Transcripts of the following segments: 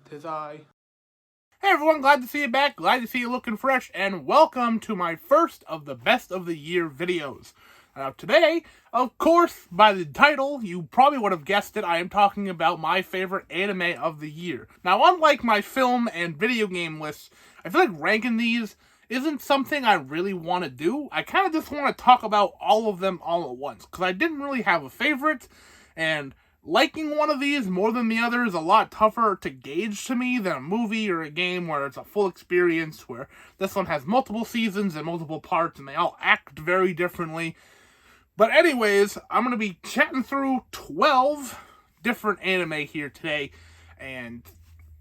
'Tis I. Hey everyone, glad to see you back, glad to see you looking fresh, and welcome to my first of the best of the year videos. Now today, of course, by the title, you probably would have guessed it, I am talking about my favorite anime of the year. Now unlike my film and video game lists, I feel like ranking these isn't something I really want to do. I kind of just want to talk about all of them all at once, because I didn't really have a favorite, and liking one of these more than the other is a lot tougher to gauge to me than a movie or a game where it's a full experience, where this one has multiple seasons and multiple parts and they all act very differently. But anyways, I'm going to be chatting through 12 different anime here today, and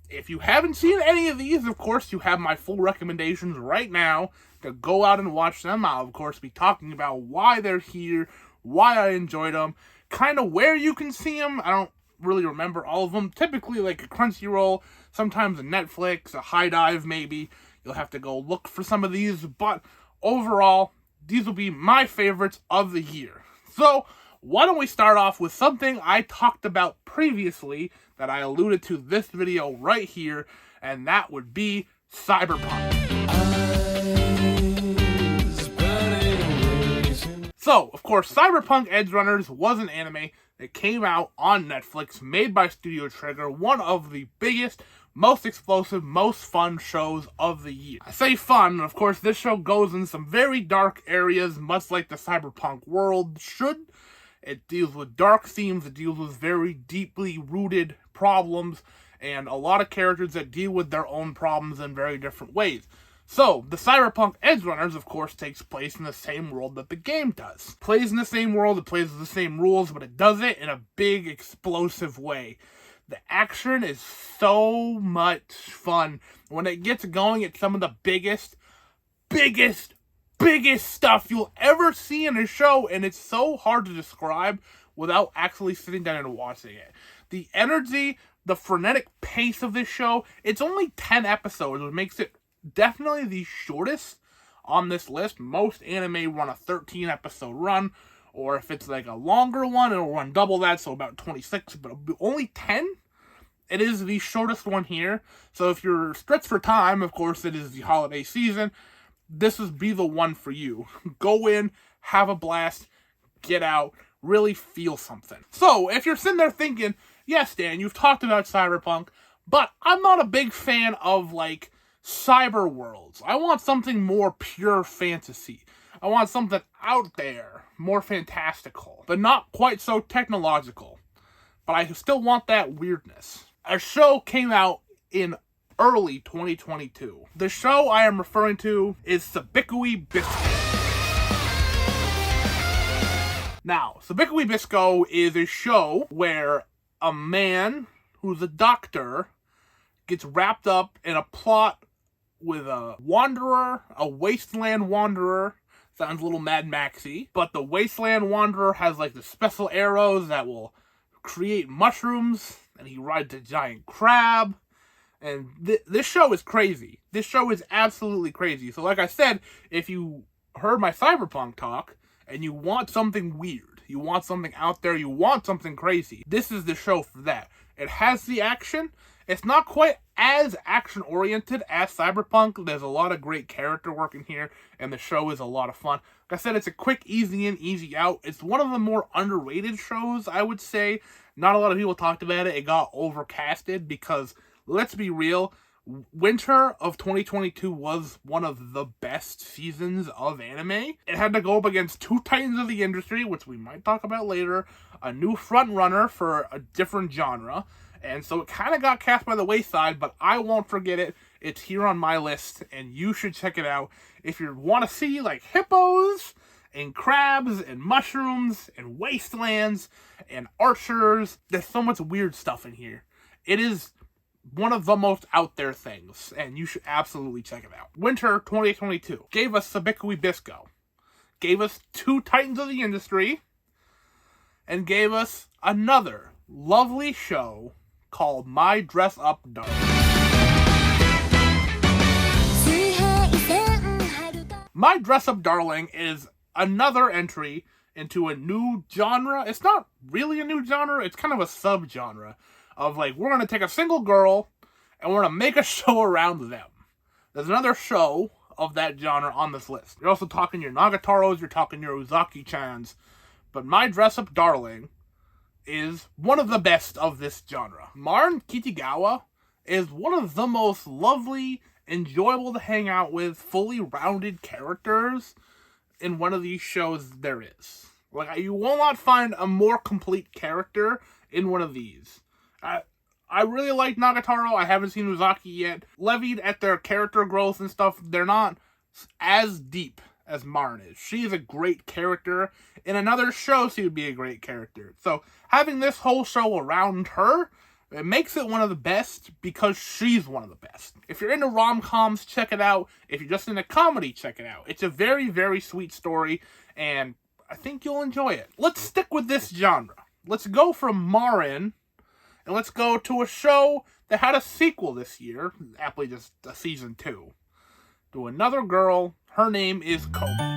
if you haven't seen any of these, of course, you have my full recommendations right now to go out and watch them. I'll, of course, be talking about why they're here, why I enjoyed them, kind of where you can see them. I don't really remember all of them. Typically like a Crunchyroll, sometimes a Netflix, a High Dive maybe. You'll have to go look for some of these, but overall, these will be my favorites of the year. So, why don't we start off with something I talked about previously that I alluded to this video right here, and that would be Cyberpunk. So, of course, Cyberpunk Edgerunners was an anime that came out on Netflix, made by Studio Trigger, one of the biggest, most explosive, most fun shows of the year. I say fun, and of course this show goes in some very dark areas, much like the Cyberpunk world should. It deals with dark themes, it deals with very deeply rooted problems, and a lot of characters that deal with their own problems in very different ways. So, the Cyberpunk Edgerunners, of course, takes place in the same world that the game does. It plays in the same world, it plays with the same rules, but it does it in a big, explosive way. The action is so much fun. When it gets going, it's some of the biggest stuff you'll ever see in a show, and it's so hard to describe without actually sitting down and watching it. The energy, the frenetic pace of this show, it's only 10 episodes, which makes it definitely the shortest on this list. Most anime run a 13 episode run, or if it's like a longer one, it'll run double that, so about 26, but only 10? It is the shortest one here, so if you're stretched for time, of course it is the holiday season, this would be the one for you. Go in, have a blast, get out, really feel something. So, if you're sitting there thinking, yes, Dan, you've talked about Cyberpunk, but I'm not a big fan of, like, cyber worlds. I want something more pure fantasy. I want something out there, more fantastical, but not quite so technological. But I still want that weirdness. A show came out in early 2022. The show I am referring to is Sabikui Bisco. Now, Sabikui Bisco is a show where a man who's a doctor gets wrapped up in a plot with a wanderer, a wasteland wanderer. Sounds a little Mad Maxy, but the wasteland wanderer has like the special arrows that will create mushrooms, and he rides a giant crab, and this show is crazy. This show is absolutely crazy. So like I said, if you heard my Cyberpunk talk, and you want something weird, you want something out there, you want something crazy, this is the show for that. It has the action. It's not quite as action-oriented as Cyberpunk. There's a lot of great character work in here, and the show is a lot of fun. Like I said, it's a quick, easy in, easy out. It's one of the more underrated shows, I would say. Not a lot of people talked about it. It got overcasted because, let's be real, winter of 2022 was one of the best seasons of anime. It had to go up against two titans of the industry, which we might talk about later, a new frontrunner for a different genre, and so it kind of got cast by the wayside, but I won't forget it. It's here on my list, and you should check it out. If you want to see, like, hippos, and crabs, and mushrooms, and wastelands, and archers, there's so much weird stuff in here. It is one of the most out there things, and you should absolutely check it out. Winter 2022 gave us Sabikui Bisco, gave us two titans of the industry, and gave us another lovely show called My Dress Up Darling. My Dress Up Darling is another entry into a new genre. It's not really a new genre, it's kind of a subgenre of, like, we're going to take a single girl and we're going to make a show around them. There's another show of that genre on this list. You're also talking your Nagataros, you're talking your Uzaki-chans, but My Dress-Up Darling is one of the best of this genre. Marin Kitagawa is one of the most lovely, enjoyable to hang out with, fully rounded characters in one of these shows there is. Like, you will not find a more complete character in one of these. I really like Nagatoro. I haven't seen Uzaki yet. Levied at their character growth and stuff, they're not as deep as Marin is. She is a great character. In another show, she would be a great character. So, having this whole show around her, it makes it one of the best because she's one of the best. If you're into rom-coms, check it out. If you're just into comedy, check it out. It's a very, very sweet story, and I think you'll enjoy it. Let's stick with this genre. Let's go from Marin, and let's go to a show that had a sequel this year, aptly just a season 2, to another girl. Her name is Komi.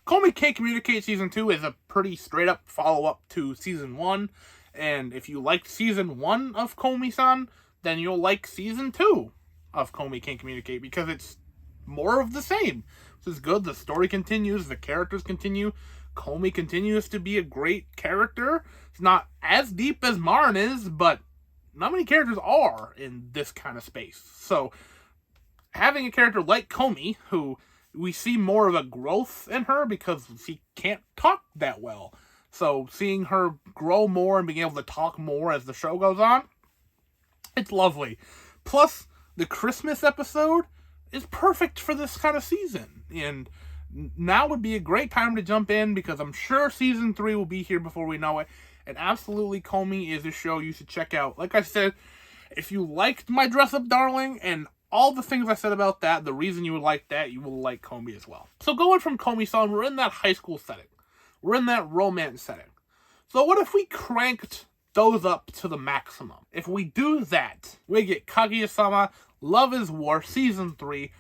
Komi Can't Communicate Season 2 is a pretty straight-up follow-up to Season 1, and if you liked Season 1 of Komi-san, then you'll like Season 2 of Komi Can't Communicate, because it's more of the same. This is good, the story continues, the characters continue, Komi continues to be a great character. It's not as deep as Marin is, but not many characters are in this kind of space. So, having a character like Komi, who we see more of a growth in her because she can't talk that well. So seeing her grow more and being able to talk more as the show goes on, it's lovely. Plus, the Christmas episode is perfect for this kind of season. And now would be a great time to jump in because I'm sure Season 3 will be here before we know it. And absolutely, Komi is a show you should check out. Like I said, if you liked My Dress-Up Darling and all the things I said about that, the reason you would like that, you will like Komi as well. So going from Komi-san, we're in that high school setting. We're in that romance setting. So what if we cranked those up to the maximum? If we do that, we get Kaguya-Sama, Love is War, Season 3.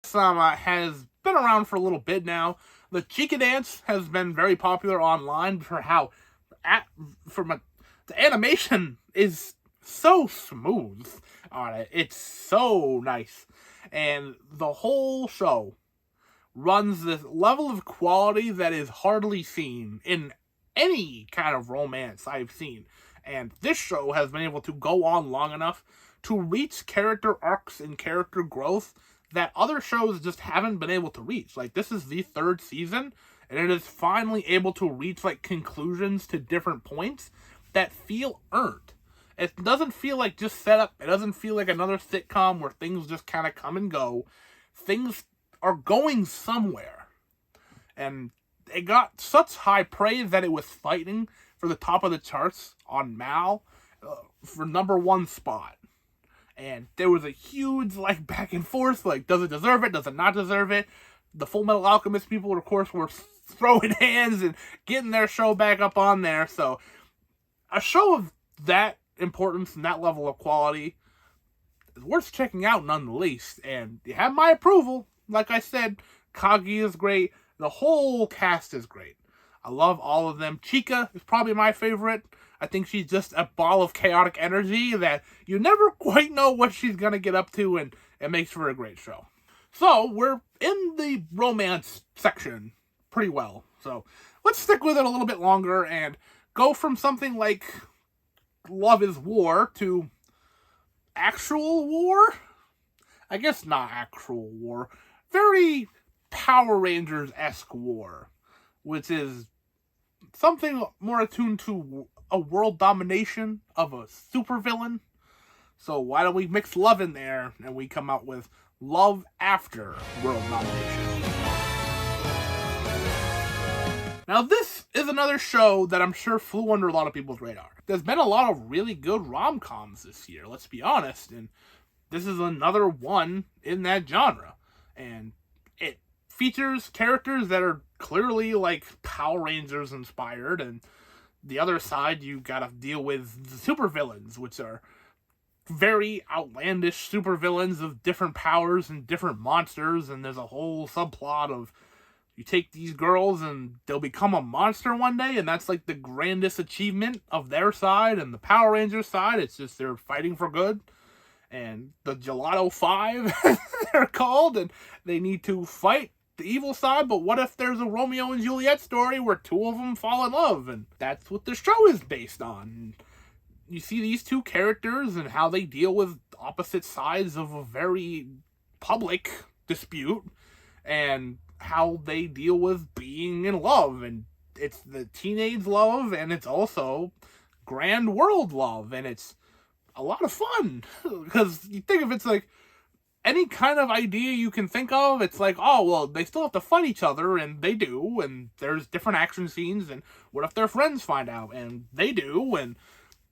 Sama has been around for a little bit now. The Chica dance has been very popular online for how the animation is so smooth on it. It's so nice. And the whole show runs this level of quality that is hardly seen in any kind of romance I've seen. And this show has been able to go on long enough to reach character arcs and character growth that other shows just haven't been able to reach. Like, this is the 3rd season, and it is finally able to reach, like, conclusions to different points that feel earned. It doesn't feel like just set up. It doesn't feel like another sitcom where things just kind of come and go. Things are going somewhere. And it got such high praise that it was fighting for the top of the charts on Mal for #1 spot. And there was a huge, like, back and forth, like, does it deserve it, does it not deserve it? The Full Metal Alchemist people, of course, were throwing hands and getting their show back up on there. So, a show of that importance and that level of quality is worth checking out none the least. And you have my approval. Like I said, Kagi is great. The whole cast is great. I love all of them. Chica is probably my favorite. I think she's just a ball of chaotic energy that you never quite know what she's going to get up to, and it makes for a great show. So, we're in the romance section pretty well. So, let's stick with it a little bit longer and go from something like Love is War to actual war? I guess not actual war. Very Power Rangers-esque war, which is something more attuned to a world domination of a supervillain. So why don't we mix love in there and we come out with Love After World Domination. Now this is another show that I'm sure flew under a lot of people's radar. There's been a lot of really good rom-coms this year, let's be honest, and this is another one in that genre. And it features characters that are clearly like Power Rangers inspired, and the other side you gotta deal with the supervillains, which are very outlandish supervillains of different powers and different monsters, and there's a whole subplot of you take these girls and they'll become a monster one day, and that's like the grandest achievement of their side and the Power Rangers side. It's just they're fighting for good. And the Gelato 5, they're called, and they need to fight the evil side, but what if there's a Romeo and Juliet story where two of them fall in love? And that's what the show is based on. You see these two characters and how they deal with opposite sides of a very public dispute, and how they deal with being in love. And it's the teenage love, and it's also grand world love, and it's a lot of fun. Because you think if it's like any kind of idea you can think of, it's like, oh, well, they still have to fight each other, and they do, and there's different action scenes, and what if their friends find out? And they do, and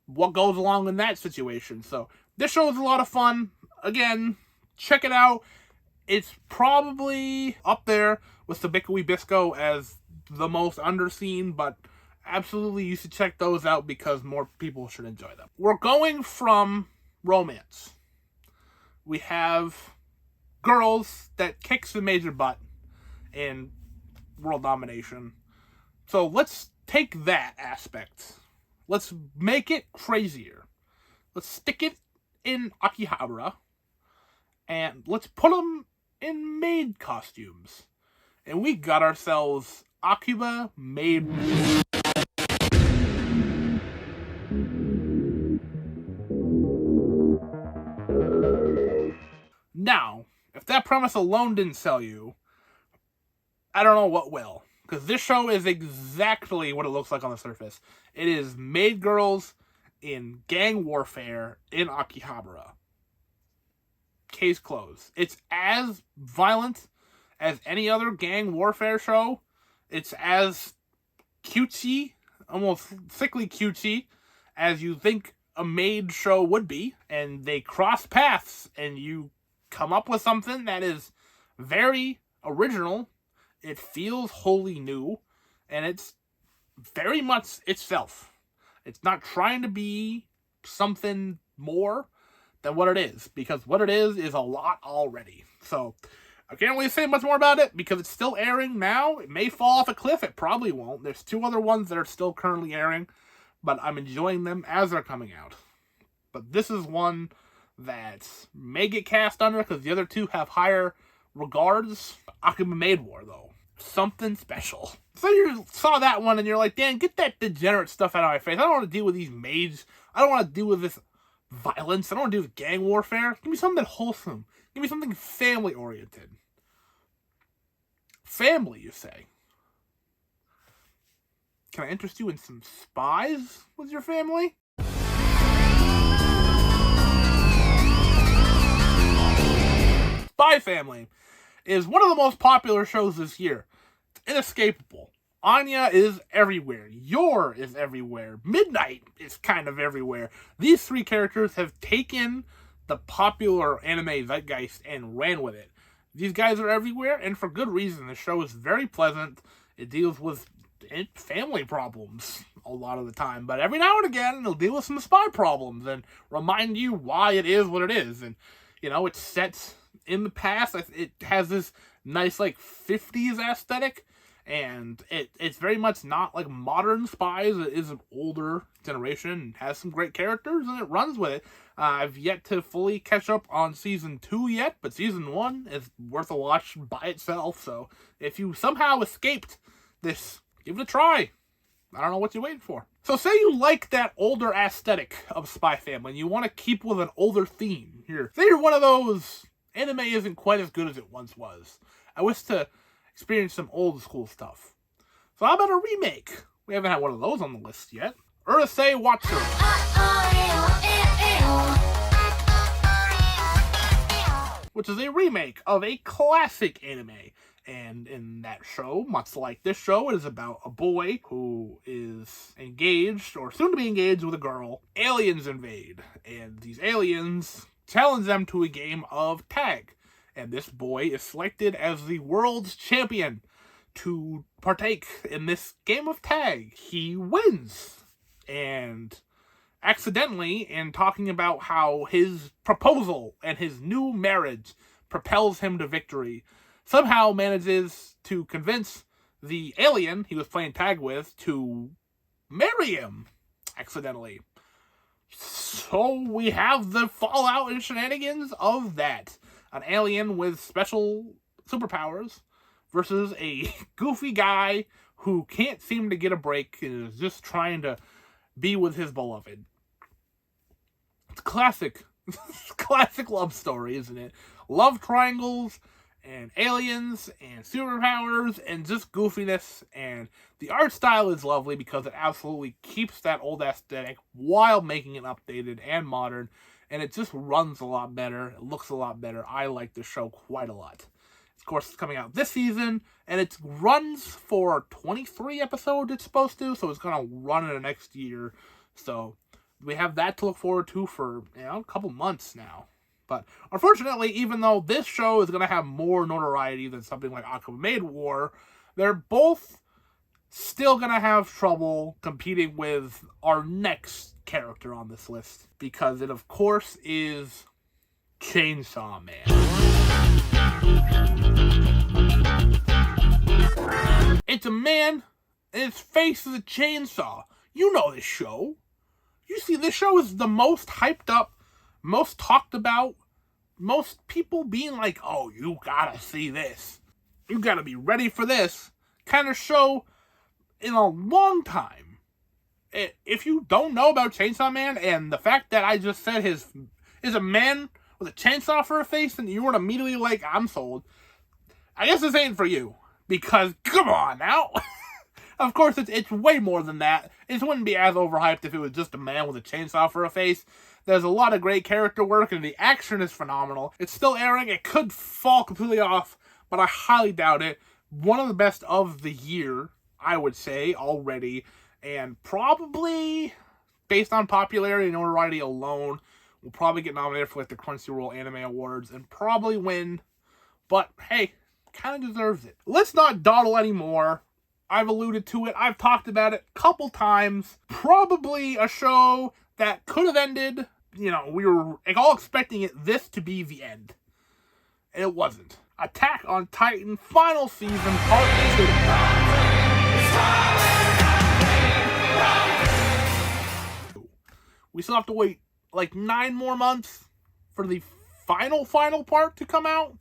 what goes along in that situation? So this show is a lot of fun. Again, check it out. It's probably up there with Sabikui Bisco as the most underseen, but absolutely you should check those out because more people should enjoy them. We're going from romance. We have girls that kicks the major butt in world domination. So let's take that aspect. Let's make it crazier. Let's stick it in Akihabara. And let's put them in maid costumes. And we got ourselves Akiba Maid. Now, if that premise alone didn't sell you, I don't know what will. Because this show is exactly what it looks like on the surface. It is maid girls in gang warfare in Akihabara. Case closed. It's as violent as any other gang warfare show. It's as cutesy, almost sickly cutesy, as you think a maid show would be. And they cross paths, and you come up with something that is very original. It feels wholly new, and it's very much itself. It's not trying to be something more than what it is, because what it is a lot already. So I can't really say much more about it because it's still airing now. It may fall off a cliff. It probably won't. There's two other ones that are still currently airing, but I'm enjoying them as they're coming out. But this is one that may get cast under because the other two have higher regards. Akiba Maid War, though, something special. So you saw that one and you're like, Dan, get that degenerate stuff out of my face. I don't want to deal with these maids. I don't want to deal with this violence. I don't want to deal with gang warfare. Give me something wholesome. Give me something family-oriented. Family, you say? Can I interest you in some spies with your family? Spy Family is one of the most popular shows this year. It's inescapable. Anya is everywhere. Yor is everywhere. Midnight is kind of everywhere. These three characters have taken the popular anime zeitgeist and ran with it. These guys are everywhere, and for good reason. The show is very pleasant. It deals with family problems a lot of the time, but every now and again, it'll deal with some spy problems and remind you why it is what it is. And, you know, it's set in the past. It has this nice, like, 50s aesthetic, and it's very much not like modern spies. It is an older generation and has some great characters, and it runs with it. I've yet to fully catch up on season 2 yet, but season 1 is worth a watch by itself. So if you somehow escaped this, give it a try. I don't know what you're waiting for. So say you like that older aesthetic of Spy Family and you want to keep with an older theme here. Say you're one of those anime isn't quite as good as it once was. I wish to experience some old school stuff. So how about a remake? We haven't had one of those on the list yet. Urusei Watcher, which is a remake of a classic anime. And in that show, much like this show, it is about a boy who is engaged, or soon to be engaged, with a girl. Aliens invade, and these aliens challenge them to a game of tag. And this boy is selected as the world's champion to partake in this game of tag. He wins, and accidentally, in talking about how his proposal and his new marriage propels him to victory, somehow manages to convince the alien he was playing tag with to marry him accidentally. So we have the fallout and shenanigans of that. An alien with special superpowers versus a goofy guy who can't seem to get a break and is just trying to be with his beloved. It's classic. Classic love story, isn't it? Love triangles and aliens and superpowers and just goofiness, and the art style is lovely because it absolutely keeps that old aesthetic while making it updated and modern, and it just runs a lot better. It looks a lot better. I like the show quite a lot. Of course, it's coming out this season, and it runs for 23 episodes it's supposed to, so it's going to run in the next year. So we have that to look forward to for, a couple months now. But unfortunately, even though this show is going to have more notoriety than something like Aqua Maid War, they're both still going to have trouble competing with our next character on this list, because it, of course, is Chainsaw Man. It's a man, and his face is a chainsaw. You know this show. You see, this show is the most hyped up, most talked about, most people being like, oh, you gotta see this. You gotta be ready for this kind of show in a long time. If you don't know about Chainsaw Man, and the fact that I just said is a man with a chainsaw for a face, and you weren't immediately like, I'm sold, I guess this ain't for you. Because, come on now. Of course, it's way more than that. It wouldn't be as overhyped if it was just a man with a chainsaw for a face. There's a lot of great character work, and the action is phenomenal. It's still airing. It could fall completely off, but I highly doubt it. One of the best of the year, I would say, already. And probably, based on popularity and notoriety alone, will probably get nominated for the Crunchyroll Anime Awards and probably win. But, hey, kind of deserves it. Let's not dawdle anymore. I've alluded to it. I've talked about it a couple times. Probably a show that could have ended. We were all expecting this to be the end. And it wasn't. Attack on Titan final season part 2. We still have to wait like 9 more months for the final part to come out,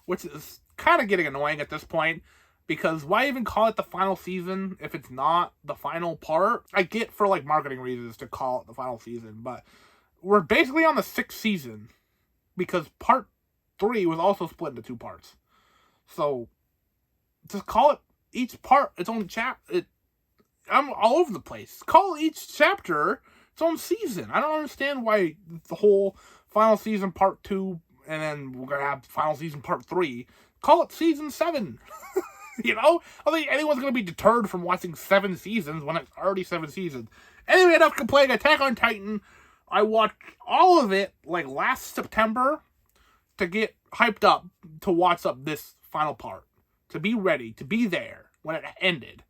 which is kind of getting annoying at this point, because why even call it the final season if it's not the final part? I get for like marketing reasons to call it the final season, but we're basically on the 6th season because part 3 was also split into 2 parts. So just call it each part its own I'm all over the place. Call each chapter its own season. I don't understand why the whole final season part 2 and then we're going to have final season part 3. Call it season 7. I don't think anyone's going to be deterred from watching 7 seasons when it's already 7 seasons. Anyway, enough complaining. Attack on Titan. I watched all of it like last September to get hyped up to watch up this final part. To be ready, to be there when it ended.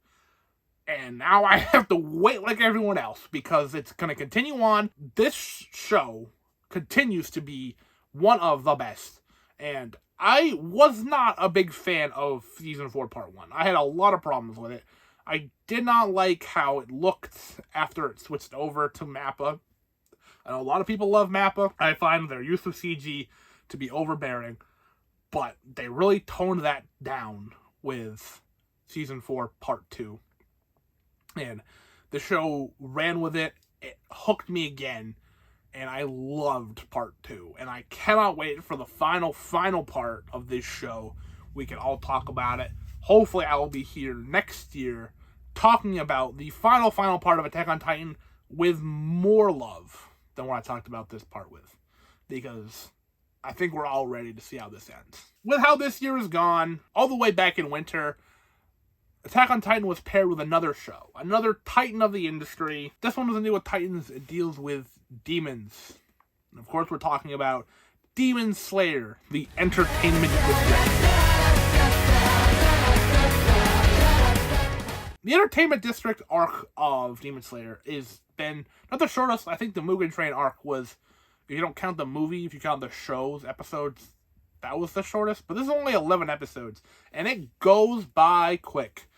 And now I have to wait like everyone else because it's going to continue on. This show continues to be one of the best. And I was not a big fan of Season 4 Part 1. I had a lot of problems with it. I did not like how it looked after it switched over to Mappa. I know a lot of people love Mappa. I find their use of CG to be overbearing. But they really toned that down with Season 4 Part 2. And the show ran with it. It hooked me again. And I loved part 2. And I cannot wait for the final part of this show. We can all talk about it. Hopefully I will be here next year talking about the final part of Attack on Titan with more love than what I talked about this part with. Because I think we're all ready to see how this ends. With how this year has gone, all the way back in winter, Attack on Titan was paired with another show. Another Titan of the industry. This one doesn't deal with Titans, it deals with demons. And of course we're talking about Demon Slayer, the entertainment district. The Entertainment District arc of Demon Slayer is been not the shortest. I think the Mugen Train arc was, if you don't count the movie, if you count the show's episodes, that was the shortest. But this is only 11 episodes, and it goes by quick.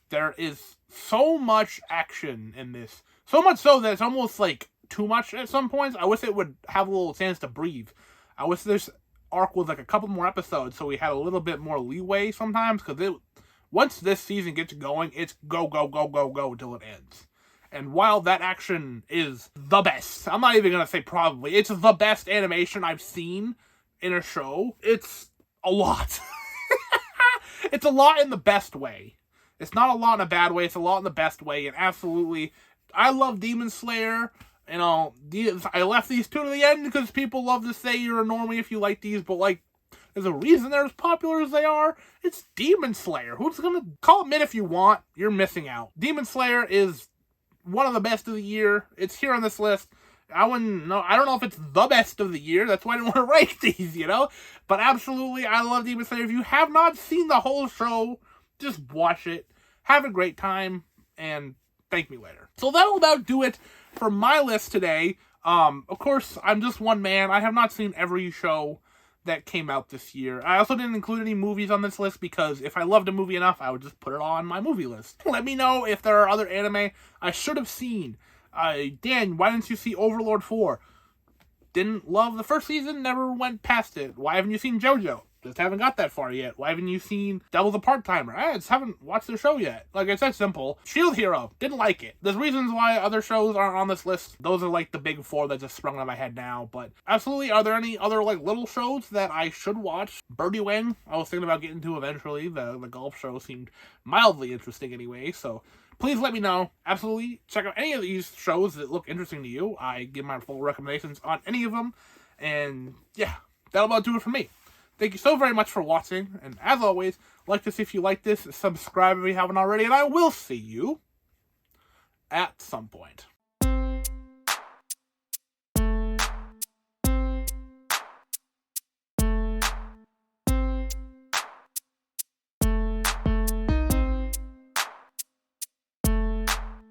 There is so much action in this. So much so that it's almost like too much at some points. I wish it would have a little chance to breathe. I wish this arc was like a couple more episodes so we had a little bit more leeway sometimes, because once this season gets going, it's go, go, go, go, go until it ends. And while that action is the best, I'm not even going to say probably, it's the best animation I've seen in a show, it's a lot. It's a lot in the best way. It's not a lot in a bad way, it's a lot in the best way, and absolutely, I love Demon Slayer. You know, I left these two to the end because people love to say you're a normie if you like these, but like, there's a reason they're as popular as they are. It's Demon Slayer. Who's gonna call it mid if you want? You're missing out. Demon Slayer is one of the best of the year. It's here on this list. I don't know if it's the best of the year. That's why I didn't want to rank these, you know? But absolutely, I love Demon Slayer. If you have not seen the whole show, just watch it. Have a great time, and thank me later. So that'll about do it for my list today. Of course, I'm just one man. I have not seen every show that came out this year. I also didn't include any movies on this list because if I loved a movie enough, I would just put it on my movie list. Let me know if there are other anime I should have seen. Dan, why didn't you see Overlord 4? Didn't love the first season, never went past it. Why haven't you seen JoJo? Just haven't got that far yet. Why haven't you seen Devil's a Part-Timer? I just haven't watched the show yet. Like I said, simple. Shield Hero, didn't like it. There's reasons why other shows aren't on this list. Those are like the big four that just sprung on my head now. But absolutely, are there any other like little shows that I should watch? Birdie Wing, I was thinking about getting to eventually. The golf show seemed mildly interesting anyway, so please let me know. Absolutely, check out any of these shows that look interesting to you. I give my full recommendations on any of them. And yeah, that'll about do it for me. Thank you so very much for watching, and as always, like this if you like this, subscribe if you haven't already, and I will see you at some point.